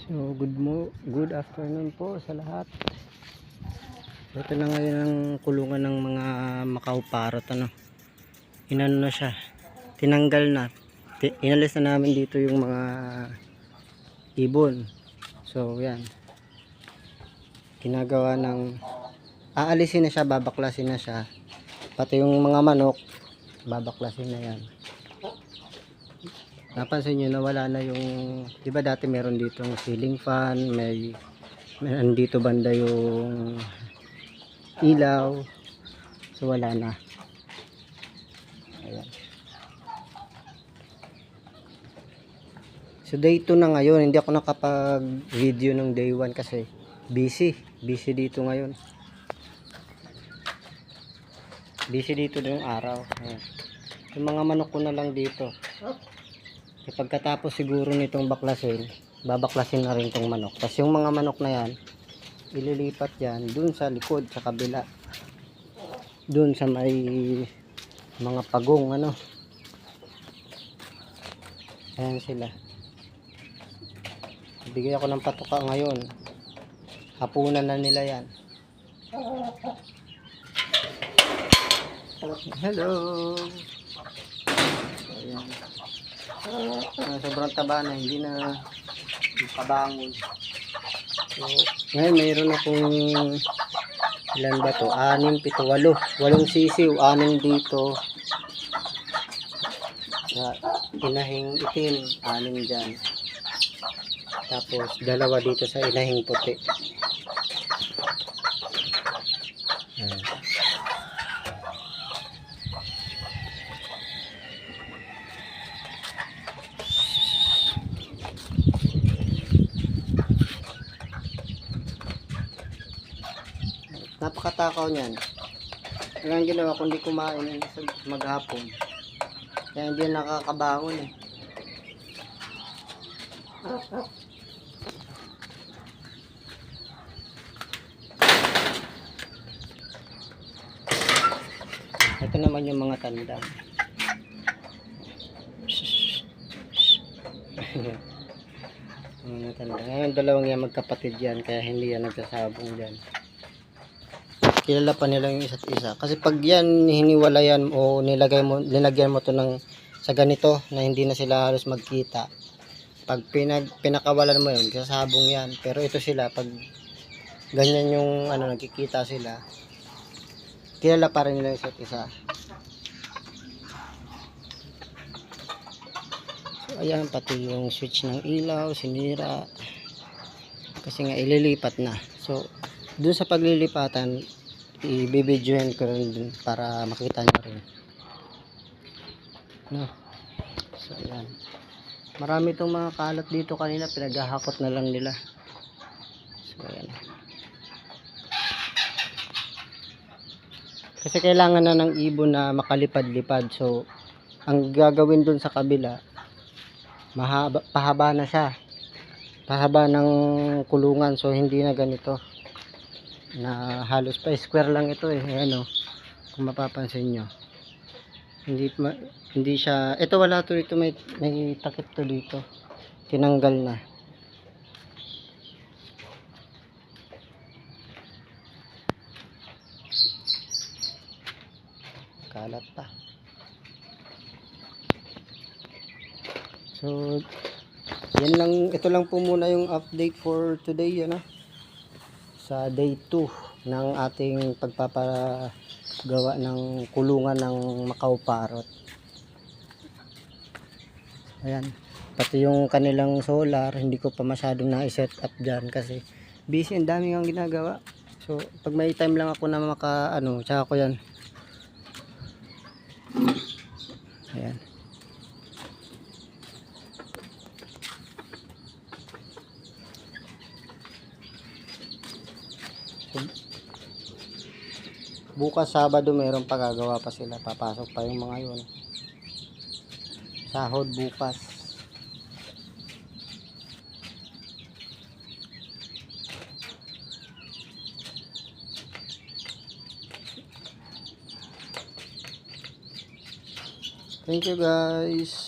So good afternoon po sa lahat. Ito na ngayon ang kulungan ng mga Macau parrot, ano. Inano na siya. Tinanggal na. Inalis na namin dito yung mga ibon. So yan. Ginagawa ng aalisin na siya, babaklasin na siya. Pati yung mga manok babaklasin na yan. Napansin nyo na wala na yung, di ba dati meron dito ng ceiling fan, may andito banda yung ilaw, so wala na. Ayan. So day 2 na ngayon, hindi ako nakapag video ng day 1 kasi busy dito ngayon, busy dito yung araw. Ayan. Yung mga manok ko na lang dito. Pagkatapos siguro nitong baklasin, babaklasin na rin tong manok. Tapos yung mga manok na yan, ililipat yan dun sa likod, sa kabila. Dun sa may mga pagong, ano. Ayan sila. Bigay ako ng patuka ngayon. Hapunan na nila yan. Hello. Ayan. Sobrang taba na, hindi na kabangon. So, ngayon mayroon akong ilan ba to? 6, 7, 8. 8 sisiw, 6 dito. Sa inahing itim, 6 dyan. Tapos 2 dito sa inahing puti. Ayan. Napakatakaw niyan. Ang ginawa ko, hindi kumain maghapon. Kaya hindi nakakabangon eh. Ito naman yung mga tanda. Mga tanda. Ngayon 2 yan magkapatid yan, kaya hindi yan nagsasabong dyan. Kilala pa nila yung isa't isa. Kasi pag yan hiniwalayan o linagyan mo to ng sa ganito na hindi na sila halos magkita. Pag pinakawalan mo yun, sasabong yan. Pero ito sila, pag ganyan yung ano, nagkikita sila, kilala pa rin nila yung isa't isa. So ayan, pati yung switch ng ilaw, sinira. Kasi nga ililipat na. So dun sa paglilipatan, i-videoin ko rin din para makita nyo rin, no? So ayan, marami itong mga kalat dito kanina, pinaghahakot na lang nila. So ayan, kasi kailangan na ng ibon na makalipad-lipad. So ang gagawin dun sa kabila, pahaba na siya, pahaba ng kulungan. So hindi na ganito na halos pa square lang ito eh. Ayan o, kung mapapansin nyo, hindi siya, ito wala to dito, may takip to dito, tinanggal na. Kalat pa. So yan lang, ito lang po muna yung update for today, ano, sa day 2 ng ating pagpapagawa ng kulungan ng Macau parrot. Ayan, pati yung kanilang solar hindi ko pa masyadong na-set up dyan kasi busy, ang dami ang ginagawa. So pag may time lang ako na maka ano, tsaka ko yan. Ayan. Bukas Sabado mayroon pa, gagawa pa sila, papasok pa yung mga yun, sahod bukas. Thank you guys.